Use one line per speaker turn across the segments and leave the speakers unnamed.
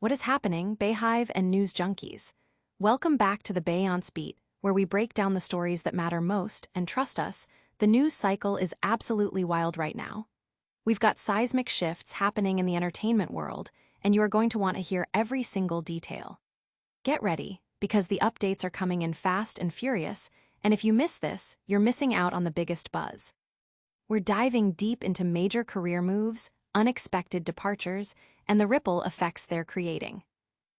What is happening, Bayhive and news junkies? Welcome back to the Bayonce Beat, where we break down the stories that matter most, and trust us, the news cycle is absolutely wild right now. We've got seismic shifts happening in the entertainment world, and you are going to want to hear every single detail. Get ready, because the updates are coming in fast and furious, and if you miss this, you're missing out on the biggest buzz. We're diving deep into major career moves, unexpected departures, and the ripple effects they're creating.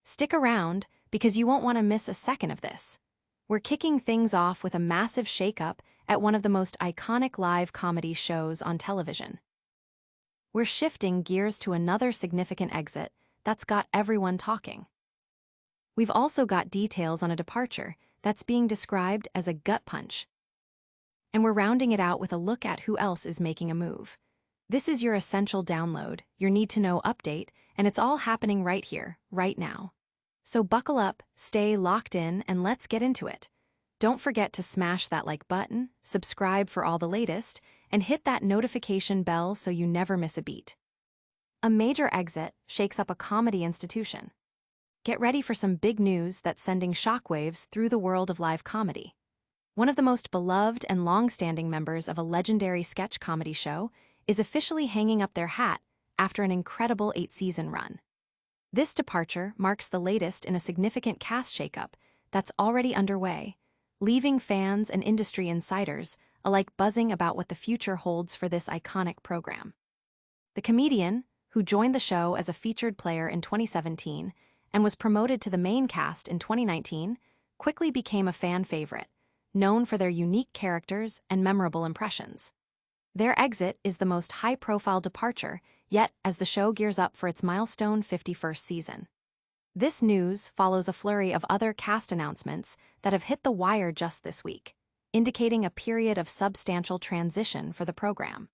Stick around, because you won't want to miss a second of this. We're kicking things off with a massive shakeup at one of the most iconic live comedy shows on television. We're shifting gears to another significant exit that's got everyone talking. We've also got details on a departure that's being described as a gut punch. And we're rounding it out with a look at who else is making a move. This is your essential download, your need-to-know update, and it's all happening right here, right now. So buckle up, stay locked in, and let's get into it. Don't forget to smash that like button, subscribe for all the latest, and hit that notification bell so you never miss a beat. A major exit shakes up a comedy institution. Get ready for some big news that's sending shockwaves through the world of live comedy. One of the most beloved and long-standing members of a legendary sketch comedy show is officially hanging up their hat after an incredible 8-season run. This departure marks the latest in a significant cast shakeup that's already underway, leaving fans and industry insiders alike buzzing about what the future holds for this iconic program. The comedian, who joined the show as a featured player in 2017 and was promoted to the main cast in 2019, quickly became a fan favorite, known for their unique characters and memorable impressions. Their exit is the most high-profile departure yet as the show gears up for its milestone 51st season. This news follows a flurry of other cast announcements that have hit the wire just this week, indicating a period of substantial transition for the program.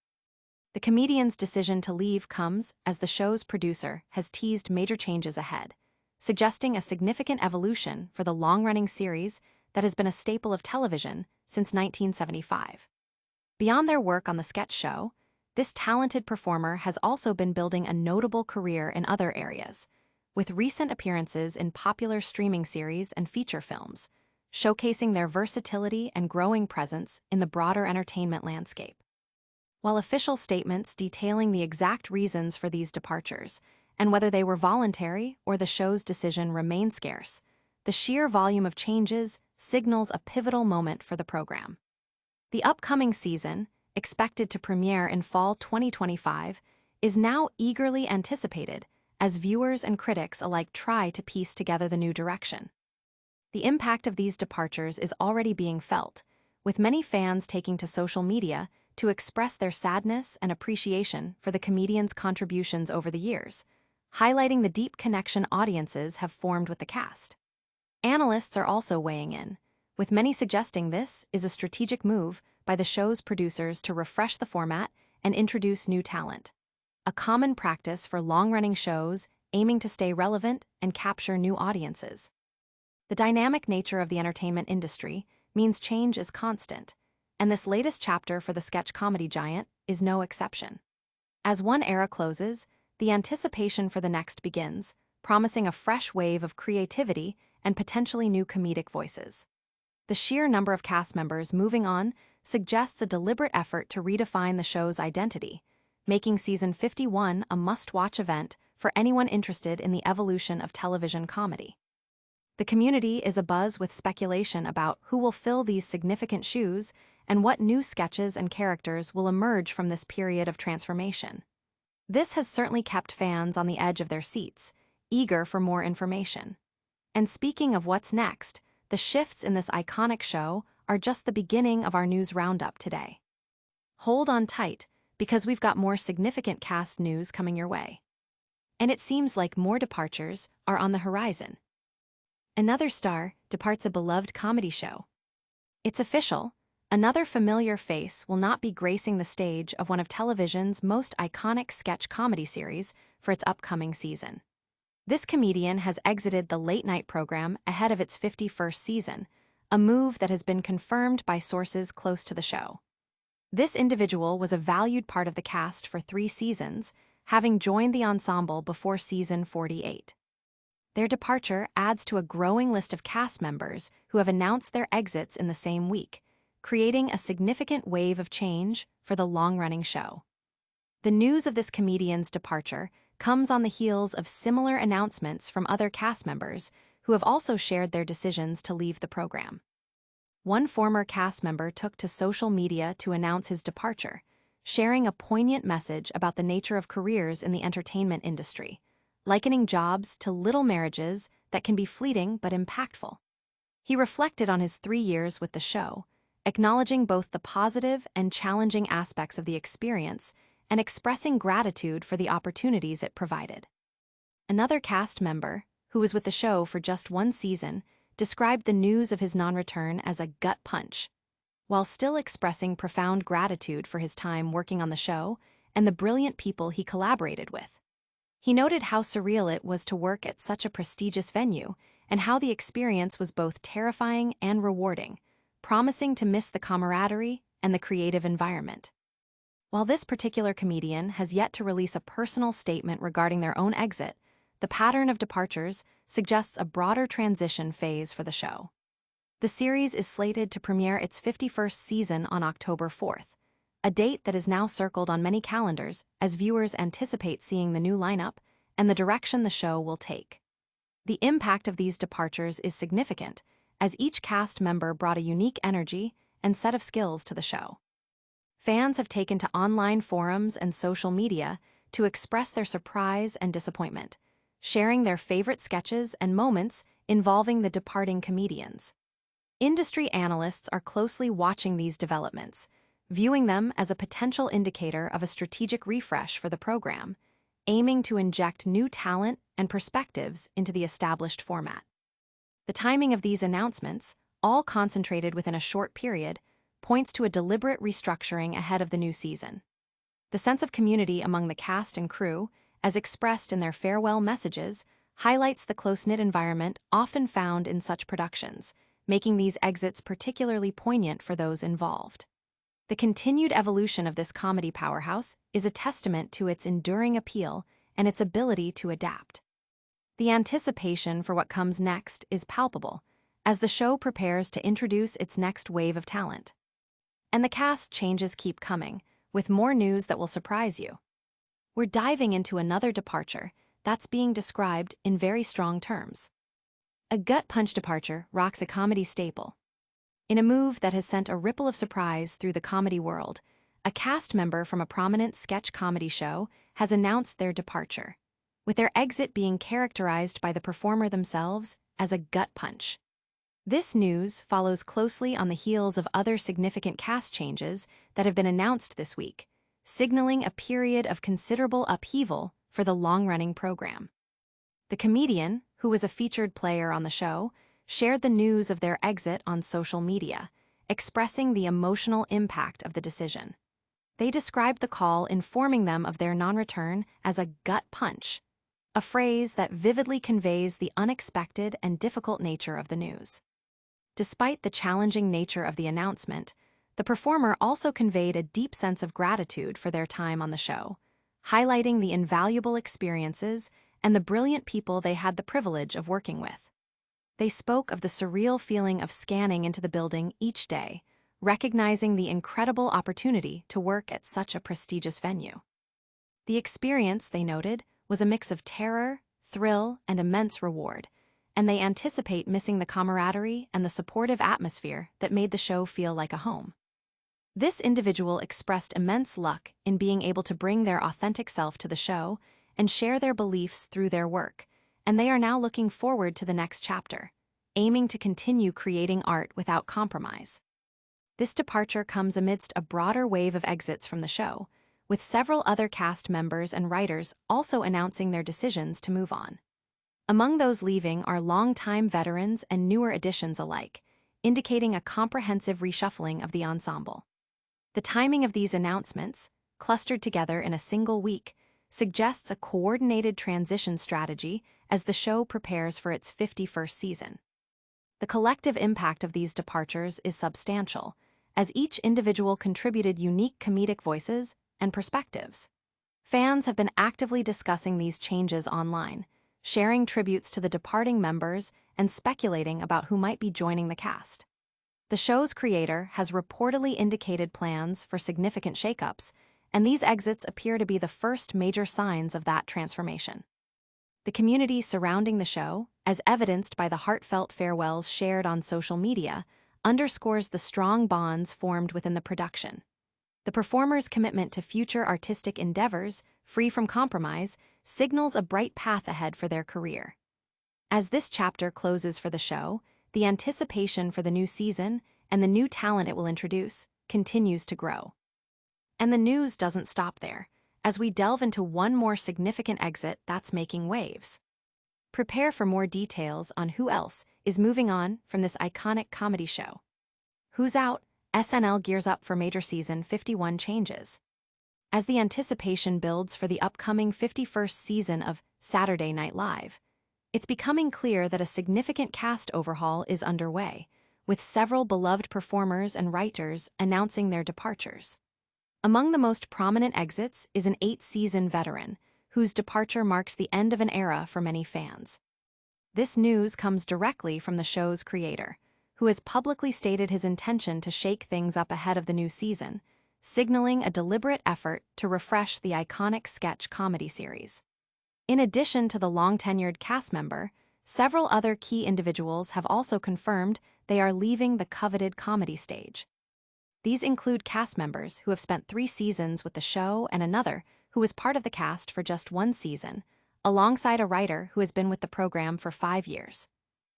The comedian's decision to leave comes as the show's producer has teased major changes ahead, suggesting a significant evolution for the long-running series that has been a staple of television since 1975. Beyond their work on the sketch show, this talented performer has also been building a notable career in other areas, with recent appearances in popular streaming series and feature films, showcasing their versatility and growing presence in the broader entertainment landscape. While official statements detailing the exact reasons for these departures and whether they were voluntary or the show's decision remain scarce, the sheer volume of changes signals a pivotal moment for the program. The upcoming season, expected to premiere in fall 2025, is now eagerly anticipated as viewers and critics alike try to piece together the new direction. The impact of these departures is already being felt, with many fans taking to social media to express their sadness and appreciation for the comedian's contributions over the years, highlighting the deep connection audiences have formed with the cast. Analysts are also weighing in, with many suggesting this is a strategic move by the show's producers to refresh the format and introduce new talent, a common practice for long-running shows aiming to stay relevant and capture new audiences. The dynamic nature of the entertainment industry means change is constant, and this latest chapter for the sketch comedy giant is no exception. As one era closes, the anticipation for the next begins, promising a fresh wave of creativity and potentially new comedic voices. The sheer number of cast members moving on suggests a deliberate effort to redefine the show's identity, making season 51 a must-watch event for anyone interested in the evolution of television comedy. The community is abuzz with speculation about who will fill these significant shoes and what new sketches and characters will emerge from this period of transformation. This has certainly kept fans on the edge of their seats, eager for more information. And speaking of what's next, the shifts in this iconic show are just the beginning of our news roundup today. Hold on tight, because we've got more significant cast news coming your way. And it seems like more departures are on the horizon. Another star departs a beloved comedy show. It's official, another familiar face will not be gracing the stage of one of television's most iconic sketch comedy series for its upcoming season. This comedian has exited the late-night program ahead of its 51st season, a move that has been confirmed by sources close to the show. This individual was a valued part of the cast for 3 seasons, having joined the ensemble before season 48. Their departure adds to a growing list of cast members who have announced their exits in the same week, creating a significant wave of change for the long-running show. The news of this comedian's departure comes on the heels of similar announcements from other cast members who have also shared their decisions to leave the program. One former cast member took to social media to announce his departure, sharing a poignant message about the nature of careers in the entertainment industry, likening jobs to little marriages that can be fleeting but impactful. He reflected on his 3 years with the show, acknowledging both the positive and challenging aspects of the experience and expressing gratitude for the opportunities it provided. Another cast member, who was with the show for just 1 season, described the news of his non-return as a gut punch, while still expressing profound gratitude for his time working on the show and the brilliant people he collaborated with. He noted how surreal it was to work at such a prestigious venue and how the experience was both terrifying and rewarding, promising to miss the camaraderie and the creative environment. While this particular comedian has yet to release a personal statement regarding their own exit, the pattern of departures suggests a broader transition phase for the show. The series is slated to premiere its 51st season on October 4th, a date that is now circled on many calendars as viewers anticipate seeing the new lineup and the direction the show will take. The impact of these departures is significant, as each cast member brought a unique energy and set of skills to the show. Fans have taken to online forums and social media to express their surprise and disappointment, sharing their favorite sketches and moments involving the departing comedians. Industry analysts are closely watching these developments, viewing them as a potential indicator of a strategic refresh for the program, aiming to inject new talent and perspectives into the established format. The timing of these announcements, all concentrated within a short period, points to a deliberate restructuring ahead of the new season. The sense of community among the cast and crew, as expressed in their farewell messages, highlights the close-knit environment often found in such productions, making these exits particularly poignant for those involved. The continued evolution of this comedy powerhouse is a testament to its enduring appeal and its ability to adapt. The anticipation for what comes next is palpable, as the show prepares to introduce its next wave of talent. And the cast changes keep coming, with more news that will surprise you. We're diving into another departure that's being described in very strong terms. A gut punch departure rocks a comedy staple. In a move that has sent a ripple of surprise through the comedy world, a cast member from a prominent sketch comedy show has announced their departure, with their exit being characterized by the performer themselves as a gut punch. This news follows closely on the heels of other significant cast changes that have been announced this week, signaling a period of considerable upheaval for the long-running program. The comedian, who was a featured player on the show, shared the news of their exit on social media, expressing the emotional impact of the decision. They described the call informing them of their non-return as a gut punch, a phrase that vividly conveys the unexpected and difficult nature of the news. Despite the challenging nature of the announcement, the performer also conveyed a deep sense of gratitude for their time on the show, highlighting the invaluable experiences and the brilliant people they had the privilege of working with. They spoke of the surreal feeling of scanning into the building each day, recognizing the incredible opportunity to work at such a prestigious venue. The experience, they noted, was a mix of terror, thrill, and immense reward, and they anticipate missing the camaraderie and the supportive atmosphere that made the show feel like a home. This individual expressed immense luck in being able to bring their authentic self to the show and share their beliefs through their work, and they are now looking forward to the next chapter, aiming to continue creating art without compromise. This departure comes amidst a broader wave of exits from the show, with several other cast members and writers also announcing their decisions to move on. Among those leaving are longtime veterans and newer additions alike, indicating a comprehensive reshuffling of the ensemble. The timing of these announcements, clustered together in a single week, suggests a coordinated transition strategy as the show prepares for its 51st season. The collective impact of these departures is substantial, as each individual contributed unique comedic voices and perspectives. Fans have been actively discussing these changes online, sharing tributes to the departing members and speculating about who might be joining the cast. The show's creator has reportedly indicated plans for significant shakeups, and these exits appear to be the first major signs of that transformation. The community surrounding the show, as evidenced by the heartfelt farewells shared on social media, underscores the strong bonds formed within the production. The performers' commitment to future artistic endeavors, free from compromise, signals a bright path ahead for their career. As this chapter closes for the show, the anticipation for the new season and the new talent it will introduce continues to grow. And the news doesn't stop there, as we delve into one more significant exit that's making waves. Prepare for more details on who else is moving on from this iconic comedy show. Who's out? SNL gears up for major season 51 changes. As the anticipation builds for the upcoming 51st season of Saturday Night Live, it's becoming clear that a significant cast overhaul is underway, with several beloved performers and writers announcing their departures. Among the most prominent exits is an 8-season veteran, whose departure marks the end of an era for many fans. This news comes directly from the show's creator, who has publicly stated his intention to shake things up ahead of the new season, signaling a deliberate effort to refresh the iconic sketch comedy series. In addition to the long-tenured cast member, several other key individuals have also confirmed they are leaving the coveted comedy stage. These include cast members who have spent 3 seasons with the show and another who was part of the cast for just 1 season, alongside a writer who has been with the program for 5 years.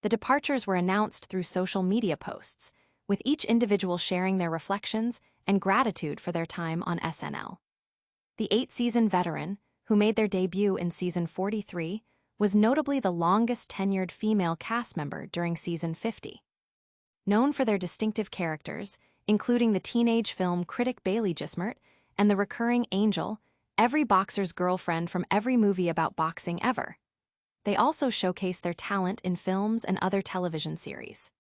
The departures were announced through social media posts, with each individual sharing their reflections and gratitude for their time on SNL. The 8-season veteran, who made their debut in season 43, was notably the longest-tenured female cast member during season 50. Known for their distinctive characters, including the teenage film critic Bailey Gismert and the recurring Angel, every boxer's girlfriend from every movie about boxing ever. They also showcase their talent in films and other television series.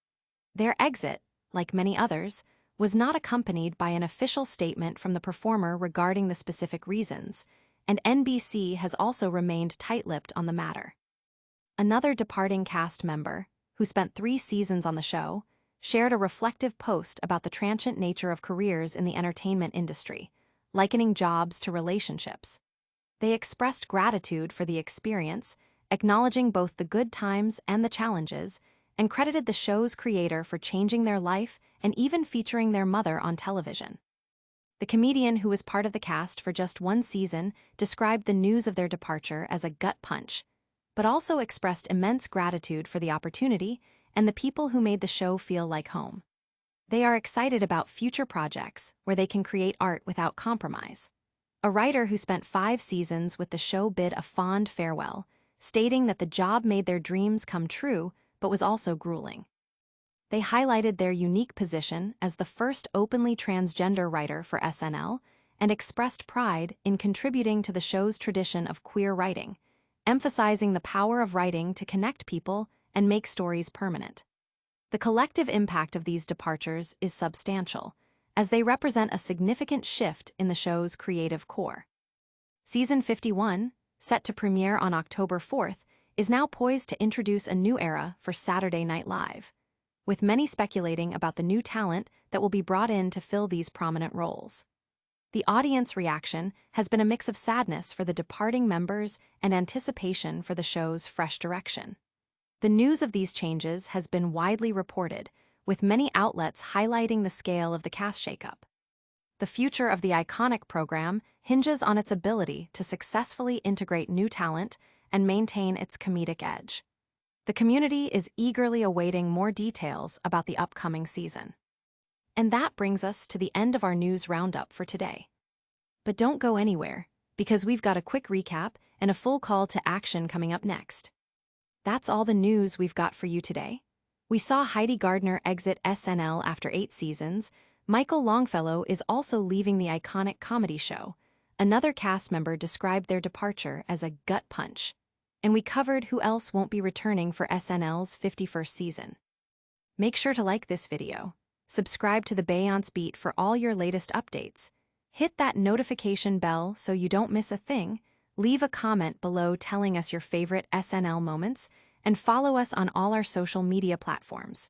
Their exit, like many others, was not accompanied by an official statement from the performer regarding the specific reasons, and NBC has also remained tight-lipped on the matter. Another departing cast member, who spent 3 seasons on the show, shared a reflective post about the transient nature of careers in the entertainment industry, likening jobs to relationships. They expressed gratitude for the experience, acknowledging both the good times and the challenges, and credited the show's creator for changing their life and even featuring their mother on television. The comedian, who was part of the cast for just 1 season, described the news of their departure as a gut punch, but also expressed immense gratitude for the opportunity and the people who made the show feel like home. They are excited about future projects where they can create art without compromise. A writer who spent 5 seasons with the show bid a fond farewell, stating that the job made their dreams come true but was also grueling. They highlighted their unique position as the first openly transgender writer for SNL and expressed pride in contributing to the show's tradition of queer writing, emphasizing the power of writing to connect people and make stories permanent. The collective impact of these departures is substantial, as they represent a significant shift in the show's creative core. Season 51, set to premiere on October 4th, is now poised to introduce a new era for Saturday Night Live, with many speculating about the new talent that will be brought in to fill these prominent roles. The audience reaction has been a mix of sadness for the departing members and anticipation for the show's fresh direction. The news of these changes has been widely reported, with many outlets highlighting the scale of the cast shakeup. The future of the iconic program hinges on its ability to successfully integrate new talent and maintain its comedic edge. The community is eagerly awaiting more details about the upcoming season. And that brings us to the end of our news roundup for today. But don't go anywhere, because we've got a quick recap and a full call to action coming up next. That's all the news we've got for you today. We saw Heidi Gardner exit SNL after 8 seasons. Michael Longfellow is also leaving the iconic comedy show. Another cast member described their departure as a gut punch. And we covered who else won't be returning for SNL's 51st season. Make sure to like this video, subscribe to the Beyonce Beat for all your latest updates, hit that notification bell so you don't miss a thing, Leave a comment below telling us your favorite SNL moments, and follow us on all our social media platforms.